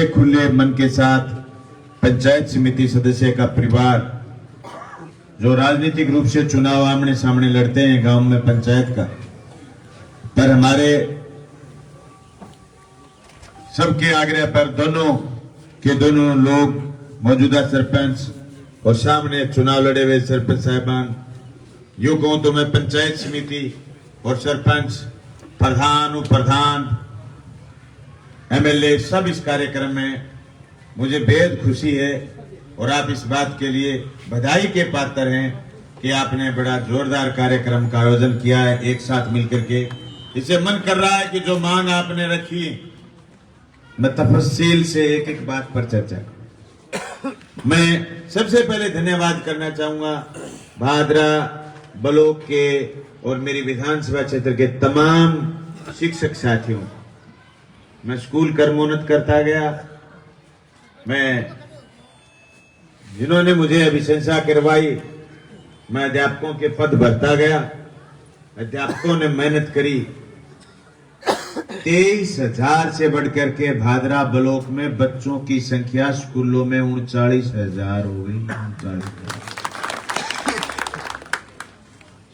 खुले मन के साथ पंचायत समिति सदस्य का परिवार जो राजनीतिक रूप से चुनाव आमने सामने लड़ते हैं गांव में पंचायत का, पर हमारे सबके आग्रह पर दोनों लोग, मौजूदा सरपंच और सामने चुनाव लड़े हुए सरपंच साहिबान, यूं कहूं तो मैं पंचायत समिति और सरपंच, प्रधान, उप प्रधान, एमएलए सब इस कार्यक्रम में मुझे बेहद खुशी है और आप इस बात के लिए बधाई के पात्र हैं कि आपने बड़ा जोरदार कार्यक्रम का आयोजन किया है एक साथ मिलकर के। इसे मन कर रहा है कि जो मांग आपने रखी मैं तफसील से एक एक बात पर चर्चा। मैं सबसे पहले धन्यवाद करना चाहूंगा भादरा ब्लॉक के और मेरी विधानसभा क्षेत्र के तमाम शिक्षक साथियों। मैं स्कूल कर्मोन्नत करता गया, मैं जिन्होंने मुझे अभिशंसा करवाई, मैं अध्यापकों के पद भरता गया। अध्यापकों ने मेहनत करी। 23,000 से बढ़कर के भादरा ब्लॉक में बच्चों की संख्या स्कूलों में 39,000 हो गई।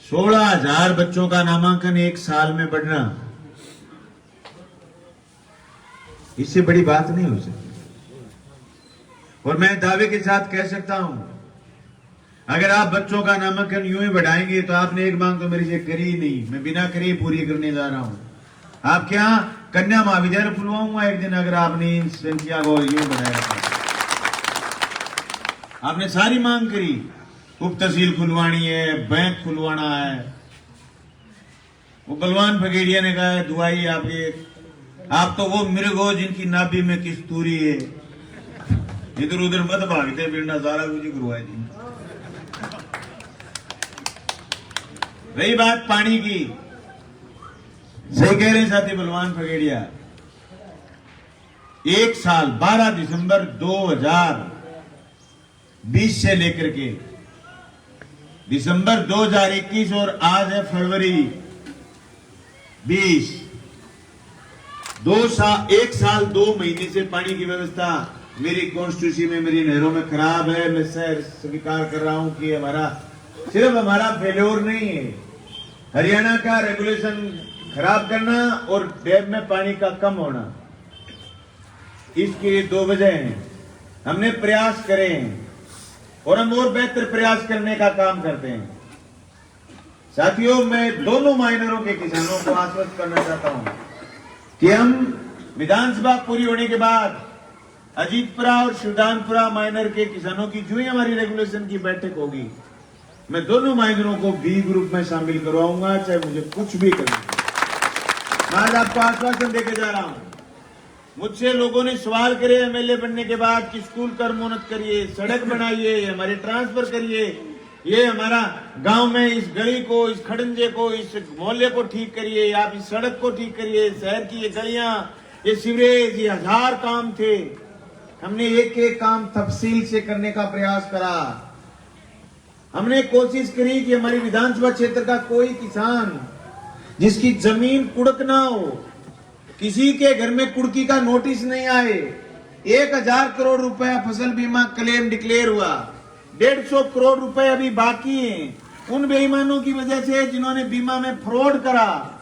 16,000 बच्चों का नामांकन एक साल में बढ़ना, इससे बड़ी बात नहीं हो सकती। और मैं दावे के साथ कह सकता हूं, अगर आप बच्चों का नामांकन यूं ही बढ़ाएंगे तो आपने एक मांग तो मेरी से करी ही नहीं, मैं बिना करे पूरी करने जा रहा हूं। आपके यहां कन्या महाविद्यालय खुलवाऊंगा एक दिन, अगर आपने इन संख्या को यूं बढ़ाया। आपने सारी मांग करी, उप तहसील खुलवानी है, बैंक खुलवाना है। वो बलवान फगेड़िया ने कहा है दुआई आप तो वो मृग हो जिनकी नाभि में किस्तूरी है, इधर उधर मत भागते फिरना, सारा कुछ करवाए जी। रही बात पानी की, सही कह रहे साथी बलवान फगेड़िया, एक साल 12 दिसंबर 2020 से लेकर के दिसंबर 2021 और आज है फरवरी 20, 1 साल 2 महीने से पानी की व्यवस्था मेरी कॉन्स्टिट्यूंसी में, मेरी नहरों में खराब है। मैं स्वीकार कर रहा हूं कि सिर्फ हमारा फेल्योर नहीं है, हरियाणा का रेगुलेशन खराब करना और डैम में पानी का कम होना, इसके 2 वजह हैं। हमने प्रयास करे हैं और हम और बेहतर प्रयास करने का काम करते हैं। साथियों, मैं दोनों माइनरों के किसानों को आश्वस्त करना चाहता हूं कि हम विधानसभा पूरी होने के बाद अजीतपुरा और शिवदानपुरा माइनर के किसानों की जो ही हमारी रेगुलेशन की बैठक होगी, मैं दोनों माइनरों को बी ग्रुप में शामिल करवाऊंगा, चाहे मुझे कुछ भी करना। मैं आज आपको आश्वासन देके जा रहा हूं। मुझसे लोगों ने सवाल करे एमएलए बनने के बाद कि स्कूल कर्मोन्नत करिए, सड़क बनाइए, हमारे ट्रांसफर करिए, ये हमारा गांव में इस गली को, इस खड़ंजे को, इस मोहल्ले को ठीक करिए, आप इस सड़क को ठीक करिए, शहर की ये गलियां, ये सीवरेज, ये 1000 काम थे। हमने एक एक काम तफसील से करने का प्रयास करा। हमने कोशिश करी कि हमारी विधानसभा क्षेत्र का कोई किसान जिसकी जमीन कुड़क ना हो, किसी के घर में कुड़की का नोटिस नहीं आए, 1000 करोड़ रुपया फसल बीमा क्लेम डिक्लेयर हुआ, 150 करोड़ रुपए अभी बाकी हैं उन बेईमानों की वजह से जिन्होंने बीमा में फ्रॉड करा।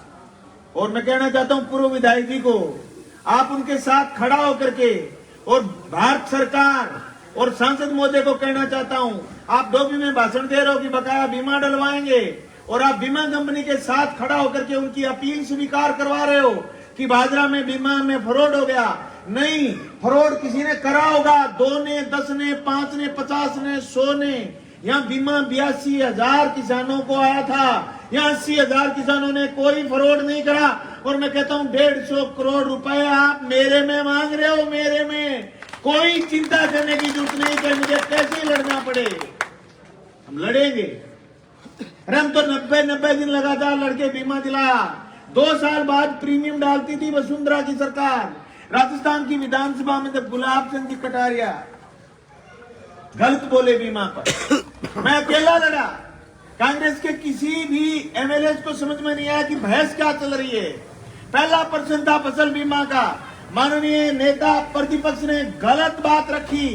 और मैं कहना चाहता हूं पूर्व विधायक जी को, आप उनके साथ खड़ा होकर के, और भारत सरकार और सांसद महोदय को कहना चाहता हूं, आप डोभी में भाषण दे रहे हो कि बकाया बीमा डलवाएंगे, और आप बीमा कंपनी के साथ खड़ा होकर के उनकी अपील स्वीकार करवा रहे हो कि भादरा में बीमा में फ्रॉड हो गया। नहीं, फ्रॉड किसी ने करा होगा, 2 ने, 10 ने, 5 ने, 50 ने, 100 ने। यहाँ बीमा 82,000 किसानों को आया था, यहाँ 80,000 किसानों ने कोई फ्रॉड नहीं करा। और मैं कहता हूँ 150 करोड़ रुपए आप मेरे में मांग रहे हो, मेरे में कोई चिंता करने की जरूरत नहीं कि मुझे कैसे लड़ना पड़े, हम लड़ेंगे। अरे हम तो 90 दिन लगातार लड़के बीमा दिलाया। 2 साल बाद प्रीमियम डालती थी वसुंधरा की सरकार। राजस्थान की विधानसभा में जब गुलाब चंद जी कटारिया गलत बोले बीमा पर, मैं अकेला लड़ा। कांग्रेस के किसी भी एमएलए को समझ में नहीं आया कि बहस क्या चल रही है। पहला पर्सन था फसल बीमा का, माननीय नेता प्रतिपक्ष ने गलत बात रखी,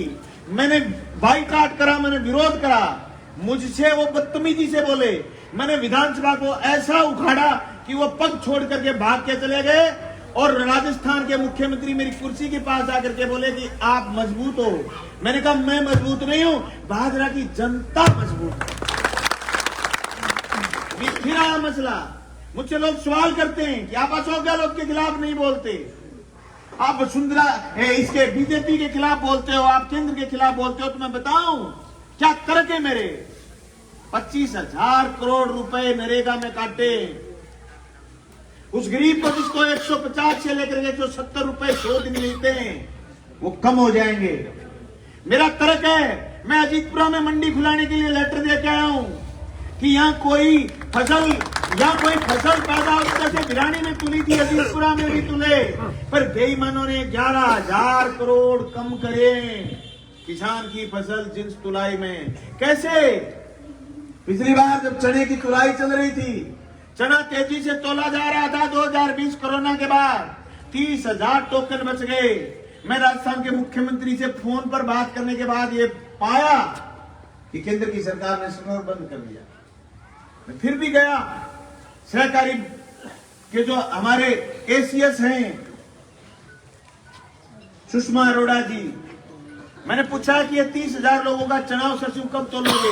मैंने बाइकाट करा, मैंने विरोध करा, मुझसे वो बदतमीजी से बोले, मैंने विधानसभा को ऐसा उखाड़ा कि वो पग छोड़ करके भाग के चले गए और राजस्थान के मुख्यमंत्री मेरी कुर्सी के पास आकर के बोले कि आप मजबूत हो। मैंने कहा मैं मजबूत नहीं हूं, भादरा की जनता मजबूत है। फिर आया मसला, मुझसे लोग सवाल करते हैं कि आप अशोक गहलोत के खिलाफ नहीं बोलते, आप वसुंधरा इसके बीजेपी के खिलाफ बोलते हो, आप केंद्र के खिलाफ बोलते हो। तो मैं बताऊं क्या करके मेरे 25,000 करोड़ रुपए नरेगा में काटे, उस गरीब को जिसको 150 से लेकर के 170 रुपए 100 दिन मिलते हैं वो कम हो जाएंगे। मेरा तर्क है, मैं अजीतपुरा में मंडी खुलाने के लिए लेटर दे के आया हूं कि यहाँ कोई फसल पैदा होती जैसे भिरानी में तुली थी, अजीतपुरा में भी तुले, पर बेईमानों ने 11,000 करोड़ कम करे किसान की फसल जिन्स तुलाई में। कैसे? पिछली बार जब चने की तुलाई चल रही थी, चना तेजी से तोला जा रहा था, 2020 कोरोना के बाद 30,000 टोकन बच गए। मैं राजस्थान के मुख्यमंत्री से फोन पर बात करने के बाद ये पाया कि केंद्र की सरकार ने स्टोर बंद कर दिया। मैं फिर भी गया, सहकारी के जो हमारे एसीएस हैं सुषमा अरोड़ा जी, मैंने पूछा कि ये 30,000 लोगों का चना और सरसों कब तोलोगे?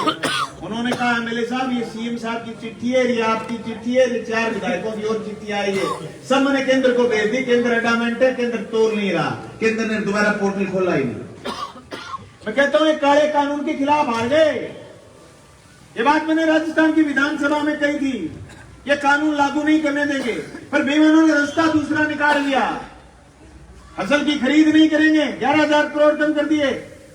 उन्होंने कहा एमएलए साहब ये सीएम साहब की चिट्ठी है, ये आपकी चिट्ठी है, ये 4 विधायकों की और चिट्ठी आई है, सब मैंने केंद्र को भेज दी। केंद्र अडामेंट है, केंद्र तोड़ नहीं रहा, केंद्र ने दोबारा पोर्टल खोला ही नहीं। मैं कहता हूं ये काले कानून के खिलाफ हार गए। ये बात मैंने राजस्थान की विधानसभा में कही थी, ये कानून लागू नहीं करने देंगे, पर बेईमानों ने रास्ता दूसरा निकाल लिया। फसल की खरीद नहीं करेंगे, 11,000 करोड़ कम कर दिए,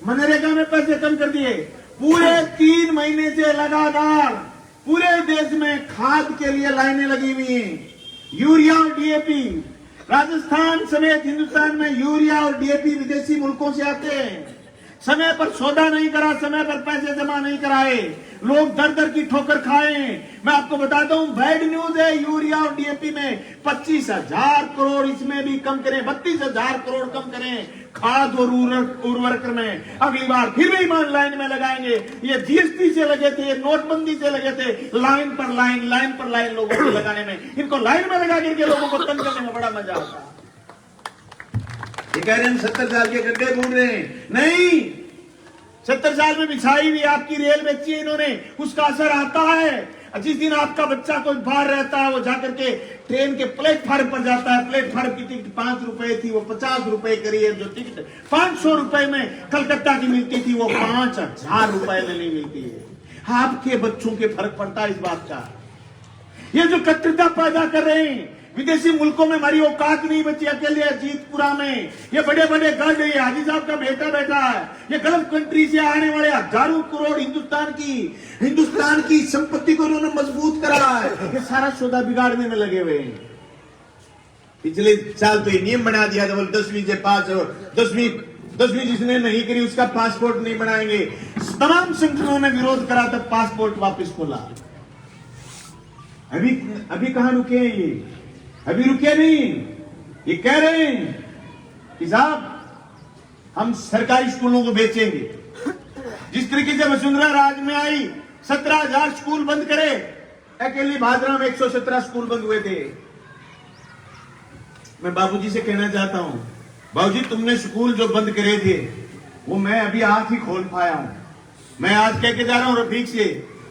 मनरेगा में पैसे कम कर दिए। पूरे 3 महीने से लगातार पूरे देश में खाद के लिए लाइनें लगी हुई हैं, यूरिया और डीएपी। राजस्थान समेत हिंदुस्तान में यूरिया और डीएपी विदेशी मुल्कों से आते हैं। समय पर सौदा नहीं करा, समय पर पैसे जमा नहीं कराए, लोग दर दर की ठोकर खाए। मैं आपको बताता हूं बैड न्यूज है, यूरिया और डीएपी में 25,000 करोड़ इसमें भी कम करें, 32,000 करोड़ कम करें खाद और उर्वरक में। अगली बार फिर भी ईमान लाइन में लगाएंगे। ये जीएसटी से लगे थे, ये नोटबंदी से लगे थे, लाइन पर लाइन लोगों को लगाने में, इनको लाइन में लगा करके लोगों को तंग करने में बड़ा मजा आता है। ये कह रहे हैं 70 साल के गड्ढे ढूंढ रहे हैं, नहीं, 70 साल में बिछाई हुई आपकी रेल बेची है इन्होंने, उसका असर आता है। जिस दिन आपका बच्चा कोई बाहर रहता है, वो जाकर के ट्रेन के प्लेटफार्म पर जाता है, प्लेटफार्म की टिकट 5 रुपए थी, वो 50 रुपए करी है। जो टिकट 500 रुपए में कलकत्ता की मिलती थी, वो 5,000 रुपए में नहीं मिलती है। आपके बच्चों के फर्क पड़ता है इस बात का। ये जो कट्टरता पैदा कर रहे हैं, विदेशी मुल्कों में हमारी औकात नहीं बची, अकेले अजीतपुरा में ये बड़े बड़े गढ़, ये हाजी साहब का बेटा बैठा है, ये गल्फ कंट्री से आने वाले हजारों करोड़ हिंदुस्तान की संपत्ति को उन्होंने मजबूत करा है। ये सारा सौदा बिगाड़ने में लगे हुए हैं। पिछले साल तो ये नियम बना दिया, जब 10वीं से पास हो, 10वीं जिसने नहीं करी उसका पासपोर्ट नहीं बनाएंगे। तमाम संगठनों ने विरोध करा, तब पासपोर्ट वापस खोला। अभी कहां रुके हैं ये? अभी रुके नहीं, ये कह रहे हैं कि साहब हम सरकारी स्कूलों को बेचेंगे। जिस तरीके से वसुंधरा राज में आई, 17,000 स्कूल बंद करे, अकेली भादरा में 117 स्कूल बंद हुए थे। मैं बाबूजी से कहना चाहता हूं, बाबूजी तुमने स्कूल जो बंद करे थे वो मैं अभी आज ही खोल पाया हूं। मैं आज कह के जा रहा हूं रफीक से,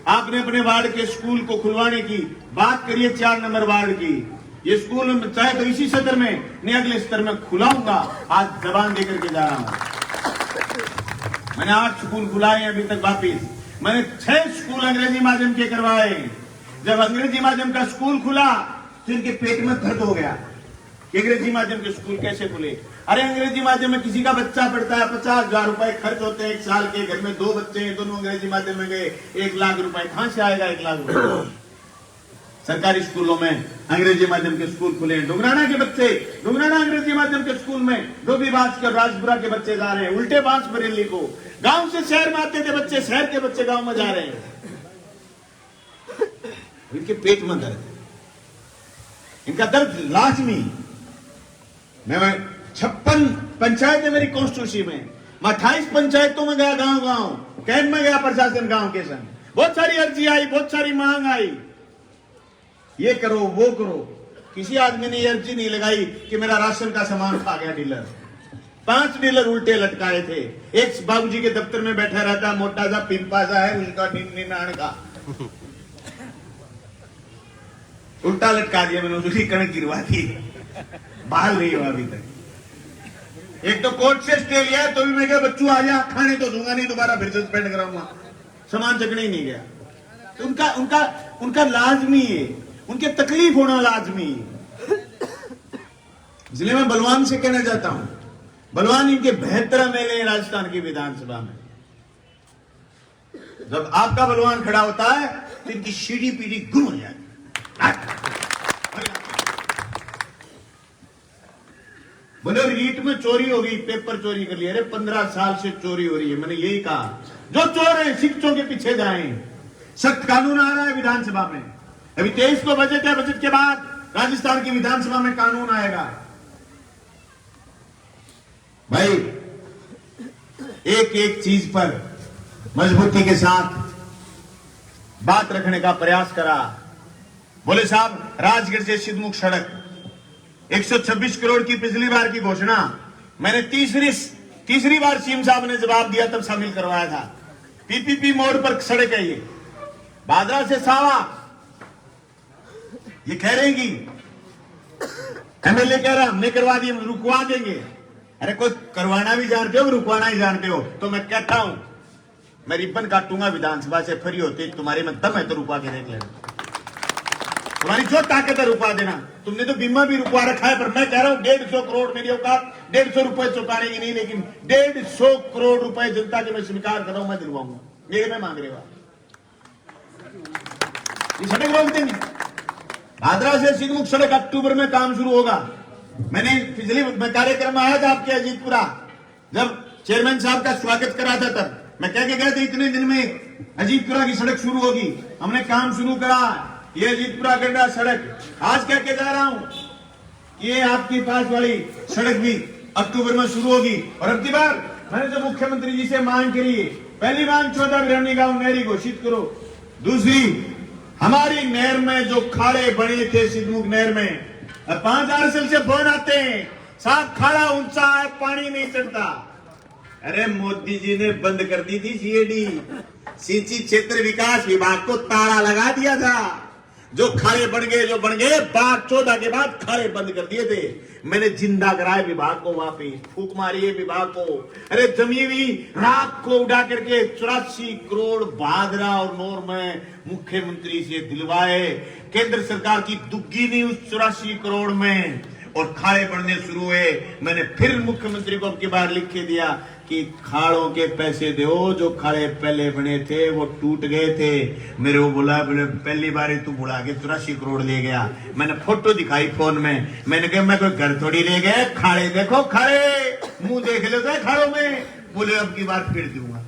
आपने अपने वार्ड के स्कूल को खुलवाने की बात करिए, 4 नंबर वार्ड की। ये स्कूल चाहे तो इसी सत्र में नहीं अगले सत्र में खुलाऊंगा, आज जबान देकर के जा रहा हूं। मैंने 8 स्कूल खुलाए अभी तक वापिस, मैंने 6 स्कूल अंग्रेजी माध्यम के करवाए। जब अंग्रेजी माध्यम का स्कूल खुला तो इनके पेट में दर्द हो गया कि अंग्रेजी माध्यम के स्कूल कैसे खुले। अरे अंग्रेजी माध्यम में किसी का बच्चा पढ़ता है, 50,000 रुपए खर्च होते हैं 1 साल के, घर में 2 बच्चे हैं, दोनों अंग्रेजी माध्यम में गए, 1 लाख रुपए कहां से आएगा? 1 लाख रुपए सरकारी स्कूलों में अंग्रेजी माध्यम के स्कूल खुले। डुंगराना के बच्चे डुंगराना अंग्रेजी माध्यम के स्कूल में, धोबीबाज के राजपुरा के बच्चे जा रहे हैं, उल्टे बांस बरेली को। गांव से शहर में आते थे बच्चे, शहर के बच्चे गांव में जा रहे हैं। इनके पेट में दर्द, इनका दर्द लाजमी। मैं 56 पंचायत है मेरी कॉन्स्टिट्यूंसी में। मैं 28 पंचायतों में गया, गांव गांव कैंप में गया, प्रशासन गांव के संग। बहुत सारी अर्जी आई, बहुत सारी मांग आई, ये करो वो करो। किसी आदमी ने ये अर्जी नहीं लगाई कि मेरा राशन का सामान खा गया डीलर। 5 डीलर उल्टे लटकाए थे। एक बाबूजी के दफ्तर में बैठा रहता, मोटा सा पिंपा सा है, उसका निनाण का उल्टा लटका दिया मैंने, उसकी कणक गिरवा दी, बहाल नहीं हुआ अभी तक। एक तो कोर्ट से स्टे लिया है, तो भी मैं क्या बच्चू आ जा, खाने तो दूंगा नहीं, दोबारा फिर सस्पेंड कराऊंगा, सामान चकने ही नहीं गया। तो उनका उनका उनका लाजमी है, उनके तकलीफ होना लाजमी है। इसलिए मैं बलवान से कहना चाहता हूं, बलवान इनके बेहतर मेले राजस्थान की विधानसभा में। जब आपका बलवान खड़ा होता है तो इनकी सीढ़ी पीढ़ी गुम हो जाती। बोले रीट में चोरी हो गई, पेपर चोरी कर लिया। अरे 15 साल से चोरी हो रही है। मैंने यही कहा, जो चोर है शिक्षकों के पीछे जाएं। सख्त कानून आ रहा है विधानसभा में। अभी 23 को बजट है, बजट के बाद राजस्थान की विधानसभा में कानून आएगा। भाई एक एक चीज पर मजबूती के साथ बात रखने का प्रयास करा। बोले साहब, राजगढ़ से सिद्धमुख सड़क 126 करोड़ की पिछली बार की घोषणा मैंने तीसरी बार सीएम साहब ने जवाब दिया तब शामिल करवाया था। पीपीपी मोड पर सड़क है ये, बादरा से सावा। ये कह रहे हैं कि एमएलए कह रहा हमने करवा दिए, रुकवा देंगे। अरे कोई करवाना भी जानते हो, रुकवाना ही जानते हो, तो मैं कहता हूं मैं रिबन काटूंगा विधानसभा से फ्री होते, तुम्हारे में दम है तो रुकवा के देख लेना। तुम्हारी जो ताकत है रुकवा देना। तुमने तो बीमा भी रुकवा रखा है, पर मैं कह रहा हूं 150 करोड़ मेरी औकात 150 रुपए चुकाने की नहीं, लेकिन 150 करोड़ रुपए जनता के मैं स्वीकार कर रहा हूं, मैं दिलवाऊंगा। मेरे में मांग रहे हो ये सड़क रोक देंगे। भादरा से सिद्धमुख सड़क अक्टूबर में काम शुरू होगा। मैंने पिछले कार्यक्रम में आया था आपके अजीतपुरा, जब चेयरमैन साहब का स्वागत करा था, तब मैं कह के गया था इतने दिन में अजीतपुरा की सड़क शुरू होगी। हमने काम शुरू करा, ये अजीतपुरा गंडा सड़क। आज कह के जा रहा हूं ये आपकी पास वाली सड़क भी अक्टूबर में शुरू होगी। और अब की बार मैंने जो मुख्यमंत्री जी से मांग करी है, पहली मांग 14 बिरानी गांव नहरी घोषित करो। दूसरी, हमारी नहर में जो खाड़े बने थे सिद्धमुख नहर में, 5000 से फोन आते हैं, साहब खाड़ा ऊंचा है, पानी नहीं चढ़ता। अरे मोदी जी ने बंद कर दी थी सीएडी, सिंचाई क्षेत्र विकास विभाग को ताला लगा दिया था। जो खाड़े बन गए, बाढ़ 14 के बाद खाड़े बंद कर दिए थे। मैंने जिंदा कराए विभाग को, वापिस फूक मारी है विभाग को। अरे जमी हुई राख को उड़ा करके 84 करोड़ भादरा और नौर में मुख्यमंत्री से दिलवाए। केंद्र सरकार की दुग्गी नहीं उस 84 करोड़ में, और खाड़े बढ़ने शुरू हुए। मैंने फिर मुख्यमंत्री को अब की बार लिख के दिया कि खाड़ों के पैसे दो, जो खाड़े पहले बने थे वो टूट गए थे। मेरे को बोला, बोले पहली बार तू बुला के 84 करोड़ ले गया। मैंने फोटो दिखाई फोन में, मैंने कहा मैं कोई घर थोड़ी ले गया, खाड़े देखो, खाड़े मुंह देख लेता है खाड़ों में। बोले अब की बार फिर दूंगा,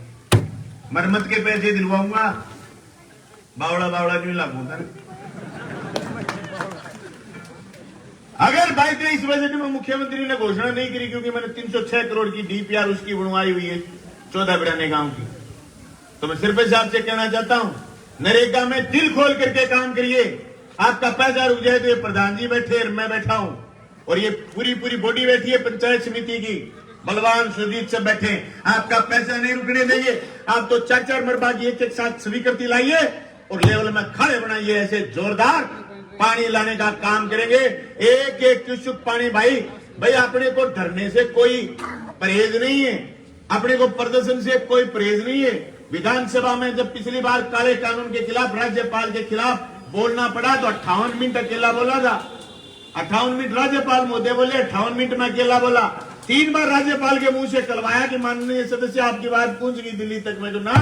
मरम्मत के पैसे दिलवाऊंगा, बावड़ा क्यों लागू। अगर 22-23 बजट में मुख्यमंत्री ने घोषणा नहीं करी, क्योंकि मैंने 306 करोड़ की डीपीआर उसकी बनवाई हुई है 14 बिराने गांव की, तो मैं सिर्फ साहब से कहना चाहता हूं, नरेगा में दिल खोल करके काम करिए। आपका पैसा रुक जाए तो ये प्रधान जी बैठे, मैं बैठा हूं, और ये पूरी बॉडी बैठी है पंचायत समिति की, बलवान सुजीत सब बैठे। आपका पैसा नहीं रुकने देंगे। आप तो 4-4 मरबा की एक साथ स्वीकृति लाइए और लेवल में खाड़े बनाइए, ऐसे जोरदार पानी लाने का काम करेंगे। एक क्यूसेक पानी, भाई अपने को डरने से कोई परहेज नहीं है, अपने को प्रदर्शन से कोई परहेज नहीं है। विधानसभा में जब पिछली बार काले कानून के खिलाफ, राज्यपाल के खिलाफ बोलना पड़ा तो 58 मिनट अकेला बोला था। 58 मिनट राज्यपाल महोदय बोले, 58 मिनट में अकेला बोला। 3 बार राज्यपाल के मुंह से कलवाया कि माननीय सदस्य आपकी बात पहुंच गई दिल्ली तक में, तो ना,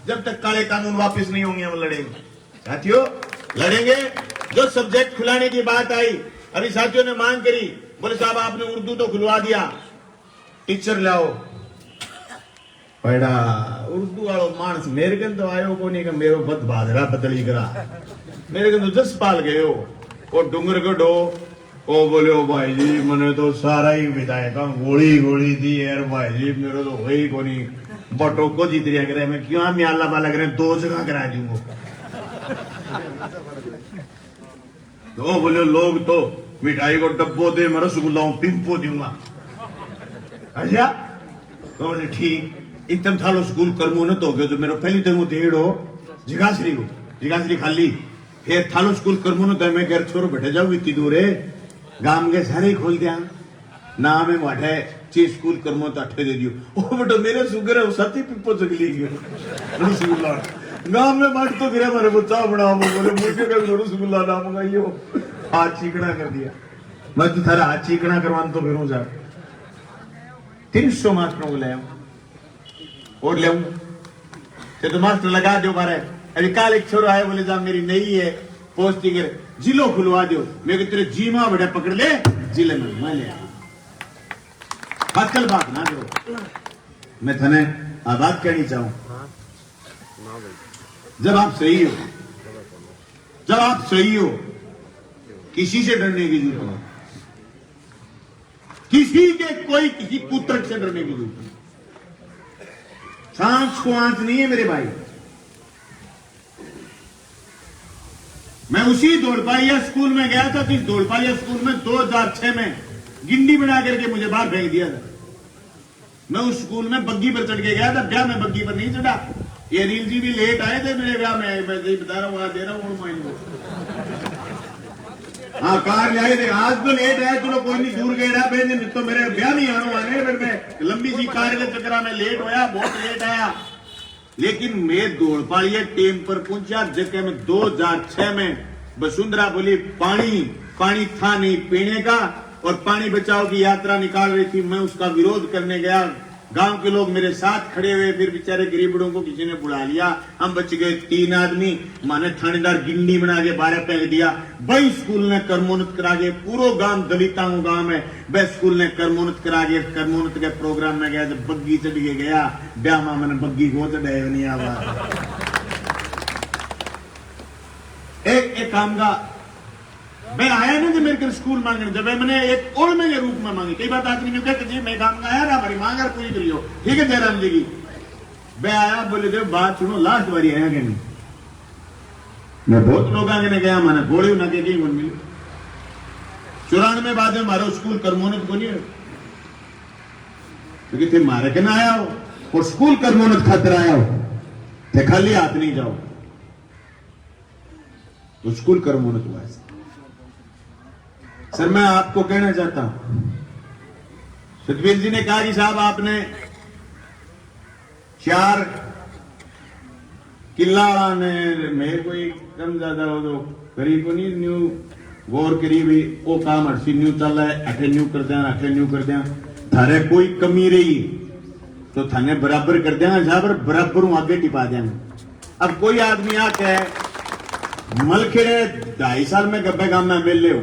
जब तक काले कानून वापस नहीं होंगे हम लड़ेंगे। साथियों लड़ेंगे। जो सब्जेक्ट खुलाने की बात आई, अभी साथियों ने मांग करी, बोले साहब आपने उर्दू तो खुलवा दिया, टीचर लाओ। पढ़ा उर्दू वालों मानस मेरे कन तो आयो को नहीं कि मेरो बद भादरा बदली करा, मेरे कन तो 10 पाल गए हो। वो डूंगर गढ़ो ओ बोले ओ भाई जी मैंने तो सारा ही विधायक गोली गोली दी यार भाई जी मेरे तो वही को नहीं बटो को जीत रिया करे मैं क्यों म्याला वाला करे 2 जगह करा दूंगा तो बोले लोग तो मिठाई को डब्बो दे मैं रसगुल्ला पिंपो दूंगा अच्छा तो बोले ठीक एकदम थालो स्कूल कर्मो न तो गयो तो मेरे पहली तो देड़ो जिगाश्री खाली फिर थालो स्कूल कर्मो न तो मैं घर छोरो बैठे जाऊँ इतनी दूर है गांव के सारे खोल दिया ना मैं वाठे ची स्कूल कर्मो तो अठे दे दियो ओ बेटा मेरे सुगर है सती पिप्पो चगली गयो रसगुल्ला गांव में मट तो गिरे मारे बच्चा बनाओ बोले मुझे का रसगुल्ला ना मंगाइयो हाथ चीकना कर दिया मैं तो थारा हाथ चीकना करवान तो फिर जा 300 मास्टरों को ले आऊं और ले आऊं तो मास्टर लगा दो मारे अभी काल एक छोरो आए बोले जा मेरी नहीं है पोस्टिंग जिलो खुलवा दो मैं तेरे जीमा बड़े पकड़ ले जिले में मैं ले आजकल बात ना करो मैं थने बात कहनी चाहूं जब आप सही हो किसी से डरने की जरूरत नहीं किसी पुत्र से डरने की जरूरत नहीं सांस को आंच नहीं है मेरे भाई मैं उसी दौड़पालिया स्कूल में गया था तो इस दौड़पालिया स्कूल में 2006 में गिंडी बना करके मुझे बाहर फेंक दिया था मैं उस स्कूल में बग्गी पर चढ़ के गया था ब्याह में बग्गी पर नहीं चढ़ा ये रील जी भी लेट आए थे मेरे ब्याह में मैं बता रहा हूं वहां दे रहा हूं हाँ कार ले आए थे आज तो लेट आए तो कोई नहीं दूर गए रहा तो मेरे ब्याह नहीं आने फिर मैं लंबी सी कार के चक्कर में लेट होया बहुत लेट आया लेकिन मैं दौड़पालिया टेम पर पहुंचा जगह में 2006 में वसुंधरा बोली पानी था नहीं पीने का और पानी बचाओ की यात्रा निकाल रही थी मैं उसका विरोध करने गया गांव के लोग मेरे साथ खड़े हुए फिर बेचारे गरीबड़ों को किसी ने बुला लिया हम बच गए 3 आदमी माने थानेदार गिंडी बना के बारह फेंक दिया भाई स्कूल ने कर्मोन्नत करा के पूरा गांव दलिताओं गांव में वह स्कूल ने कर्मोन्नत करा के कर्मोन्नत के प्रोग्राम में गया जब बग्गी चढ़ के गया ब्याह मां मैंने बग्गी को चढ़ाए नहीं आवा एक काम का मैं आया ना जब मेरे को स्कूल मांगने जब मैंने एक और मैं रूप में मांगी कई बात आदमी ने कहा कि जी मैं काम का आया ना हमारी मांग पूरी करियो ठीक है जयराम जी की मैं आया बोले थे बात सुनो लास्ट बारी आया कि नहीं मैं बहुत लोग आगे ने गया मैंने गोली ना के मन मिली 94 बाद में मारो स्कूल कर्मोन्नत को नहीं क्योंकि थे मारे के ना आया हो और स्कूल कर्मोन्नत खातिर आया हो थे खाली हाथ नहीं जाओ तो स्कूल कर्मोन्नत हुआ सर मैं आपको कहना चाहता हूं सतवीर जी ने कहा कि साहब आपने 4 किला ने मेरे को कम ज्यादा हो तो करीब को नहीं न्यू गौर करीब वो काम हरसी न्यू चल रहा है अठे न्यू कर दिया थारे कोई कमी रही तो थाने बराबर कर देंगे जहां पर बराबर आगे टिपा देंगे अब कोई आदमी आके मलखेड़े 2.5 साल में गब्बे गांव में मिल ले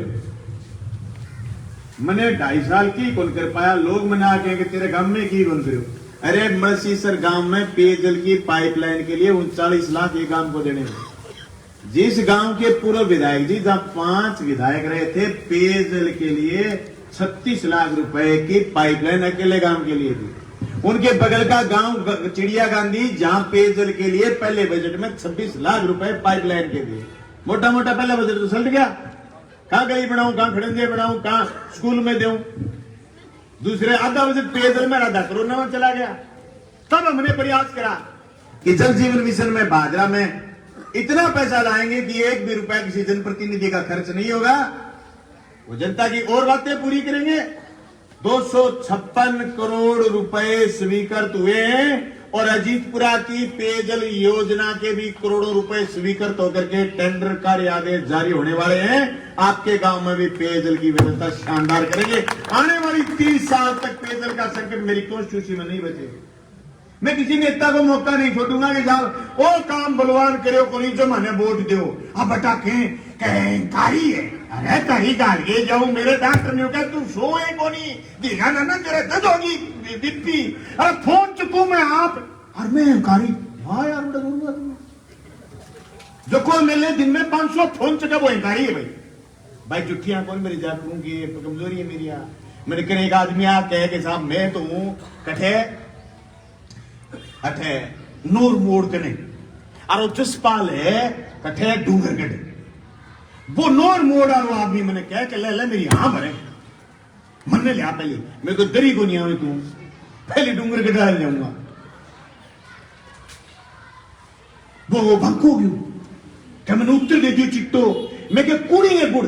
मैंने 2.5 साल की कौन कर पाया लोग मना के कि तेरे गांव में की कौन करो अरे मसीसर गांव में पेयजल की पाइपलाइन के लिए 39 लाख एक गांव को देने जिस गांव के पूर्व विधायक जी जहां 5 विधायक रहे थे पेयजल के लिए 36 लाख रुपए की पाइपलाइन अकेले गांव के लिए थी उनके बगल का गांव चिड़िया गांधी जहां पेयजल के लिए पहले बजट में 26 लाख रुपए पाइपलाइन के दिए मोटा मोटा पहला बजट तो सल्ट गया कहां गली बनाऊं कहां खड़ंजे बनाऊं कहां स्कूल में दूं दूसरे आधा बजट पेयजल में आधा कोरोना में चला गया तब हमने प्रयास करा कि जल जीवन मिशन में भादरा में इतना पैसा लाएंगे कि 1 भी रुपया किसी जनप्रतिनिधि का खर्च नहीं होगा वो जनता की और बातें पूरी करेंगे 256 करोड़ रुपए स्वीकृत हुए हैं और अजीतपुरा की पेयजल योजना के भी करोड़ों रुपए स्वीकृत होकर के टेंडर कार्य आदेश जारी होने वाले हैं आपके गांव में भी पेयजल की व्यवस्था शानदार करेंगे आने वाली 30 साल तक पेयजल का संकट मेरी कॉन्स्टिट्यूशन में नहीं बचेगा मैं किसी नेता को मौका नहीं छोड़ूंगा कि साहब वो काम बलवान करो को नहीं जो मैंने वोट दो अब बटा कारी है अरे तारी गालिए जाऊं मेरे डॉक्टर ने कहा तू सोए को नहीं दिखा ना तेरे दर्द होगी बीपी अरे फोन चुकू मैं आप और मैं कारी हाँ यार जो कोई मिले दिन में 500 फोन चुका वो कारी है भाई भाई जुठियां कौन मेरी जा करूं की कमजोरी है मेरी। मैंने कहा एक आदमी आ कहे कि साहब मैं तो हूं कठे अठे नूर मोड़ कने और जसपाल है कठे डूंगर कटे। वो नूर मोड़ वाला आदमी मैंने कह के ले मेरी हाँ भरे मन लिया पहले मेरे को दरी को नहीं आवे तू पहले डूंगर कटा जाऊंगा। वो भंको क्यों क्या मैंने उत्तर दे दियो चिट्टो मैं क्या कुड़ी है गुड़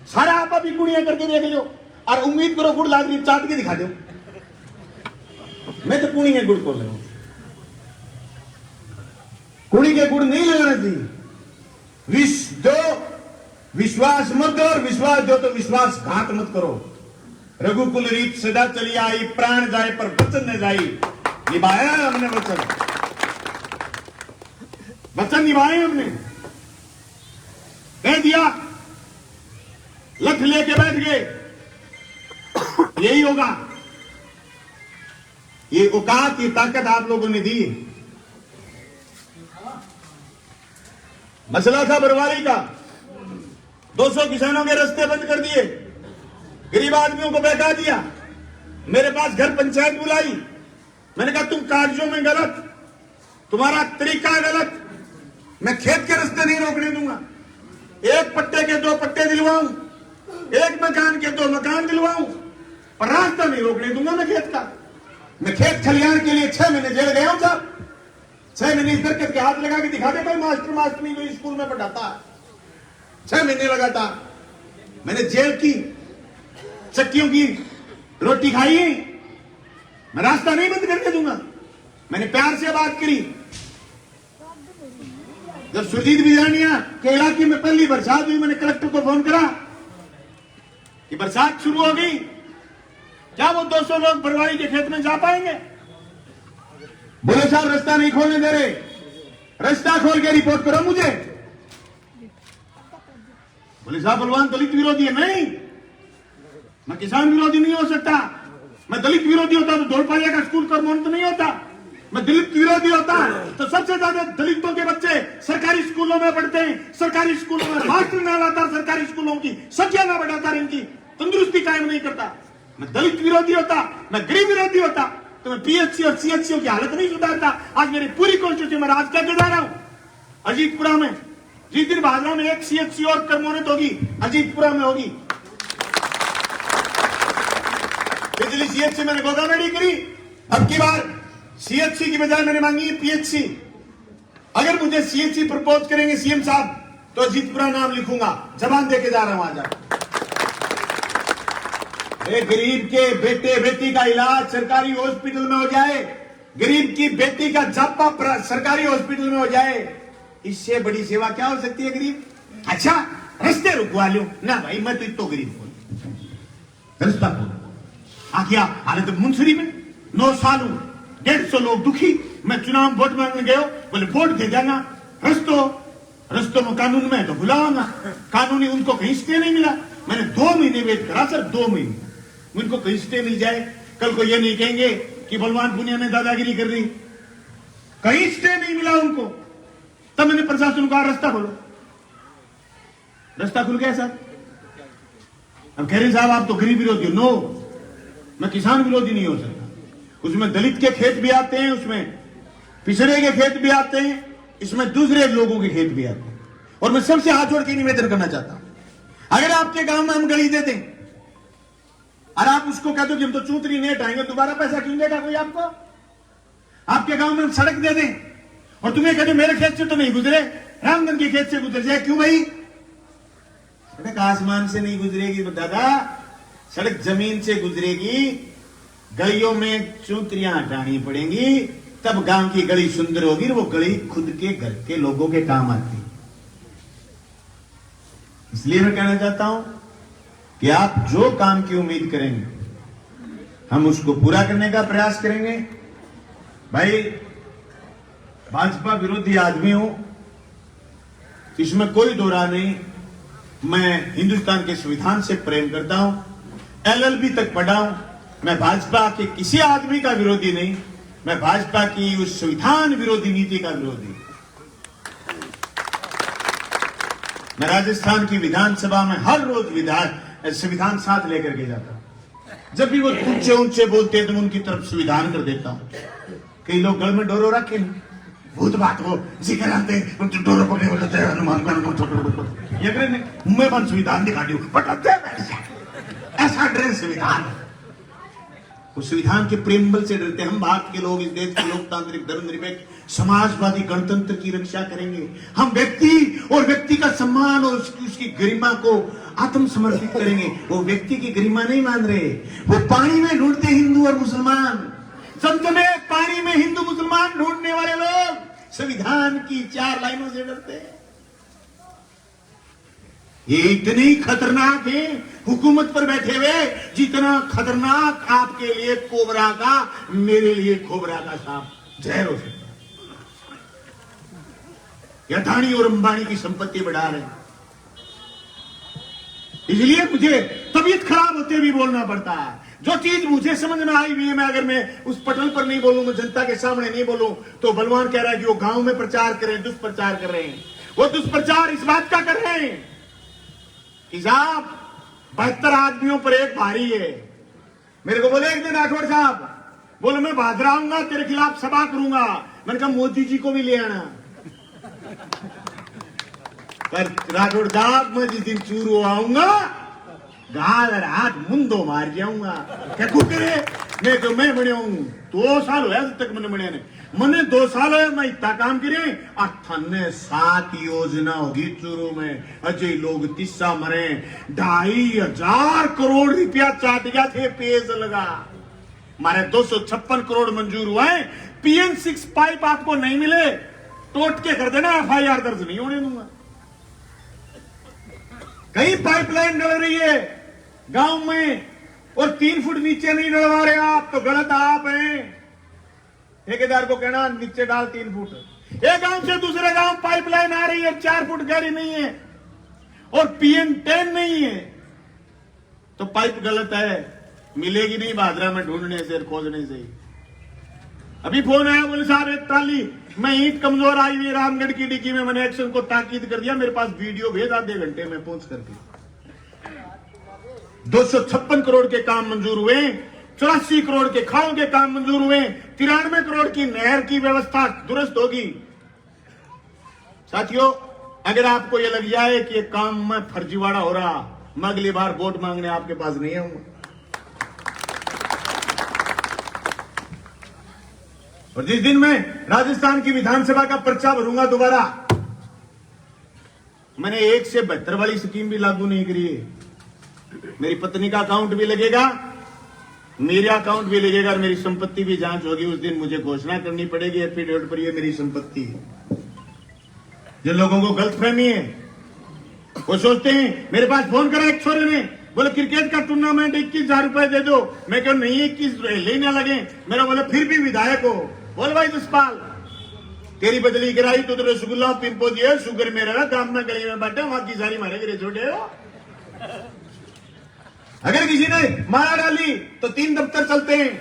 सारा आपा भी कुड़ियां करके देख लो और उम्मीद करो गुड़ लाग रही चाट के दिखा दो। मैं तो कुड़ी है गुड़ को ले कुड़ी के गुड़ नहीं लगाना चाहिए। विश्वास मत दो और विश्वास दो तो विश्वासघात मत करो। रघुकुल रीत सदा चली आई प्राण जाए पर वचन न जाई। निभाया हमने वचन निभाए हमने कह दिया लठ लेके बैठ गए। यही होगा ये औकात ये ताकत आप लोगों ने दी। मसला था बरवारी का 200 किसानों के रास्ते बंद कर दिए गरीब आदमियों को बहका दिया। मेरे पास घर पंचायत बुलाई मैंने कहा तुम कागजों में गलत तुम्हारा तरीका गलत मैं खेत के रास्ते नहीं रोकने दूंगा। एक पट्टे के 2 पट्टे दिलवाऊं एक मकान के 2 मकान दिलवाऊं पर रास्ता नहीं रोकने दूंगा मैं खेत का। मैं खेत खलियान के लिए 6 महीने जेल गया हूं साहब। 6 महीने इस दरख्त के हाथ लगा के दिखा दे कोई मास्टर नहीं जो स्कूल में पढ़ाता है। 6 महीने लगातार मैंने जेल की चक्कियों की रोटी खाई है। मैं रास्ता नहीं बंद करके दूंगा। मैंने प्यार से बात करी। जब सुरजीत बिजानिया के इलाके में पहली बरसात हुई मैंने कलेक्टर को फोन करा कि बरसात शुरू हो गई क्या वो 200 लोग बरवारी के खेत में जा पाएंगे। बोले साहब रास्ता नहीं खोलने दे रहे रास्ता खोल के रिपोर्ट करो मुझे। बोले साहब बलवान दलित विरोधी है। नहीं मैं किसान विरोधी नहीं हो सकता। मैं दलित विरोधी होता तो दौड़पालिया का स्कूल कर्मोन तो नहीं होता। मैं दलित विरोधी होता तो सबसे ज्यादा दलितों के बच्चे सरकारी स्कूलों में पढ़ते हैं। सरकारी स्कूलों में मास्टर ना लाता सरकारी स्कूलों की संख्या ना बढ़ाता इनकी तंदुरुस्ती कायम नहीं करता। मैं दलित विरोधी होता मैं गरीब विरोधी होता तो मैं पीएचसी और सीएचसी की हालत नहीं सुधारता। आज मेरी पूरी कॉन्स्टिट्यूशन में राज करके जा रहा हूं। अजीतपुरा में जिस दिन भाजपा में एक सीएचसी और कर्मोन्नत होगी अजीतपुरा में होगी। पिछली सीएचसी मैंने गोदामेड़ी करी अब की बार सीएचसी की बजाय मैंने मांगी पीएचसी। अगर मुझे सीएचसी प्रपोज करेंगे सीएम साहब तो अजीतपुरा नाम लिखूंगा। जबान देके जा रहा हूं आज। गरीब के बेटे बेटी का इलाज सरकारी हॉस्पिटल में हो जाए गरीब की बेटी का जापा सरकारी हॉस्पिटल में हो जाए इससे बड़ी सेवा क्या हो सकती है गरीब। अच्छा रास्ते रुकवा लो ना भाई मैं तो इतो गरीब हूं रास्ता खोलो आ गया हालत मुंसरी में 9 साल 150 लोग दुखी। मैं चुनाव वोट मांगने गए बोले वोट दे जाना रस्तों में कानून में तो बुलाओ कानूनी उनको कहीं स्टे नहीं मिला। मैंने 2 महीने वेट करा सर 2 महीने उनको कहीं स्टे मिल जाए कल को ये नहीं कहेंगे कि बलवान पुनिया ने दादागिरी कर दी। कहीं स्टे नहीं मिला उनको। तब मैंने प्रशासन को कहा रास्ता खोलो। रास्ता खुल गया सर। अब कह रहे साहब आप तो गरीब विरोधी हो। नो मैं किसान विरोधी नहीं हो सकता। उसमें दलित के खेत भी आते हैं उसमें पिछड़े के खेत भी आते हैं इसमें दूसरे लोगों के खेत भी आते हैं। और मैं सबसे हाथ जोड़ के निवेदन करना चाहता हूं अगर आपके गांव में हम गली देते हैं और आप उसको कहते हो कि हम तो चूतरी नहीं हटाएंगे दोबारा पैसा क्यों देगा कोई आपको। आपके गांव में हम सड़क दे दें और तुम्हें कहते मेरे खेत से तो नहीं गुजरे रामगंज के खेत से गुजर जाए क्यों भाई। सड़क आसमान से नहीं गुजरेगी दादा सड़क जमीन से गुजरेगी। गलियों में चूतरियां हटानी पड़ेंगी तब गांव की गली सुंदर होगी। वो गली खुद के घर के लोगों के काम आती। इसलिए मैं कहना चाहता हूं कि आप जो काम की उम्मीद करेंगे हम उसको पूरा करने का प्रयास करेंगे। भाई भाजपा विरोधी आदमी हूं इसमें कोई दो राय नहीं। मैं हिंदुस्तान के संविधान से प्रेम करता हूं LLB तक पढ़ा हूं। मैं भाजपा के किसी आदमी का विरोधी नहीं। मैं भाजपा की उस संविधान विरोधी नीति का विरोधी। मैं राजस्थान की विधानसभा में हर रोज संविधान साथ लेकर के जाता हूं। जब भी वो ऊंचे ऊंचे बोलते हैं तो मैं उनकी तरफ संविधान कर देता हूं। कई लोग गल में डोरो रखे भूत बात हो जिक्र आते डोरो पकड़े बोलते हैं हनुमान मैं संविधान दिखा दी ऐसा ड्रेस संविधान। उस संविधान के प्रेमबल से डरते हम भारत के लोग इस देश के लोकतांत्रिक धर्मनिरपेक्ष समाजवादी गणतंत्र की रक्षा करेंगे। हम व्यक्ति और व्यक्ति का सम्मान और उसकी गरिमा को आत्मसमर्पित करेंगे। वो व्यक्ति की गरिमा नहीं मान रहे, वो पानी में ढूंढते हिंदू और मुसलमान। समझ में पानी में हिंदू मुसलमान ढूंढने वाले लोग संविधान की 4 लाइनों से डरते हैं। ये इतने ही खतरनाक है हुकूमत पर बैठे हुए जितना खतरनाक आपके लिए कोबरा का मेरे लिए खोबरा का सांप जहर हो सकता है। या अडानी और अंबानी की संपत्ति बढ़ा रहे हैं, इसलिए मुझे तबीयत खराब होते भी बोलना पड़ता है। जो चीज मुझे समझ में आई हुई है, मैं अगर मैं उस पटल पर नहीं बोलूं, मैं जनता के सामने नहीं बोलूं, तो बलवान कह रहा है कि वो गांव में प्रचार करें, दुष्प्रचार कर रहे हैं। वो दुष्प्रचार इस बात का कर रहे हैं कि साहब 72 आदमियों पर एक भारी है। मेरे को बोले एक दिन राठौड़ साहब, बोले मैं भादरा आऊंगा तेरे खिलाफ सभा करूंगा। मैंने कहा मोदी जी को भी ले आना। पर राठौड़ साहब मैं जिस दिन चूरू आऊंगा गाल और हाथ मुंदो मार जाऊंगा। क्या कुकरे मैं बने हूं 2 साल हुआ तक मैंने बने ने मैंने 2 साल है मैं इतना काम करे 7 योजना होगी चूरू में। अजय लोग तिस्सा मरे 2,500 करोड़ रुपया चाट गया थे पेज लगा। हमारे 256 करोड़ मंजूर हुआ है। PN6 पाइप आपको नहीं मिले टोट के कर देना, FIR दर्ज नहीं होने दूंगा। कई पाइपलाइन डल रही है गांव में और 3 फुट नीचे नहीं डलवा रहे आप, तो गलत आप हैं। ठेकेदार को कहना नीचे डाल 3 फुट। एक गांव से दूसरे गांव पाइपलाइन आ रही है 4 फुट गहरी नहीं है और PN10 नहीं है, तो पाइप गलत है, मिलेगी नहीं भादरा में ढूंढने से खोजने से। अभी फोन आया, बोले साहब एक ट्राली मैं ईंट कमजोर आई हुई रामगढ़ की डिक्की में, मैंने एक्शन को ताकीद कर दिया, मेरे पास वीडियो भेज आधे घंटे में पहुंच करके। 256 करोड़ के काम मंजूर हुए, 84 करोड़ के खाओं के काम मंजूर हुए, 93 करोड़ की नहर की व्यवस्था दुरुस्त होगी। साथियों, अगर आपको यह लग जाए कि ये काम में फर्जीवाड़ा हो रहा, मैं अगली बार वोट मांगने आपके पास नहीं आऊंगा। और जिस दिन मैं राजस्थान की विधानसभा का पर्चा भरूंगा दोबारा, मैंने 1 से 72 वाली स्कीम भी लागू नहीं करी है। मेरी पत्नी का अकाउंट भी लगेगा, मेरा अकाउंट भी लगेगा और मेरी संपत्ति भी जांच होगी। उस दिन मुझे घोषणा करनी पड़ेगी एफिडेविट पर, ये मेरी संपत्ति है। जिन लोगों को गलतफहमी है वो सोचते हैं, मेरे पास फोन करा एक छोरे ने, बोले क्रिकेट का टूर्नामेंट 21,000 रुपए दे दो। मैं क्यों नहीं 21 लेने लगे, मेरा बोले फिर भी विधायक हो। बोल भाई जसपाल, तेरी बदली कराई तो रसगुल्ला पिंपो दिए, शुगर में रहा काम में गली में बैठे, वहां की सारी मारे गिरे छोटे हो। अगर किसी ने मारा डाली तो 3 दफ्तर चलते हैं।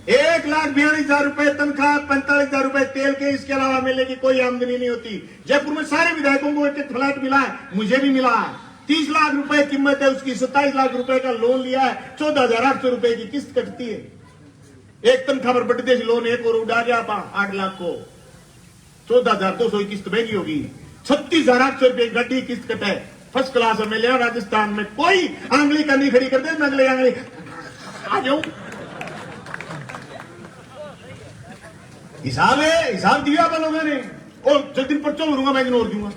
1,42,000 रुपए तनख्वाह, 45,000 रुपए तेल के, इसके अलावा मिलेगी कोई आमदनी नहीं होती। जयपुर में सारे विधायकों को एक फ्लैट मिला है, मुझे भी मिला है। 30 लाख रुपए कीमत है उसकी, 27 लाख रुपए का लोन लिया है, 14,800 रुपए की किस्त कटती है। एक तनख्वाह पर बढ़ते लोन एक और उड़ा गया 8 लाख को, 14,200 की किस्त महंगी होगी। 36,800 रुपए गड्डी किस्त कटे, फर्स्ट क्लास में लिया। राजस्थान में कोई आंगली का नहीं खड़ी कर दे, मैं अगले आंगली आ जाऊं। हिसाब है, हिसाब दिया आप लोगों ने, और जिस दिन पर्चा भरूंगा मैं दिन और दूंगा।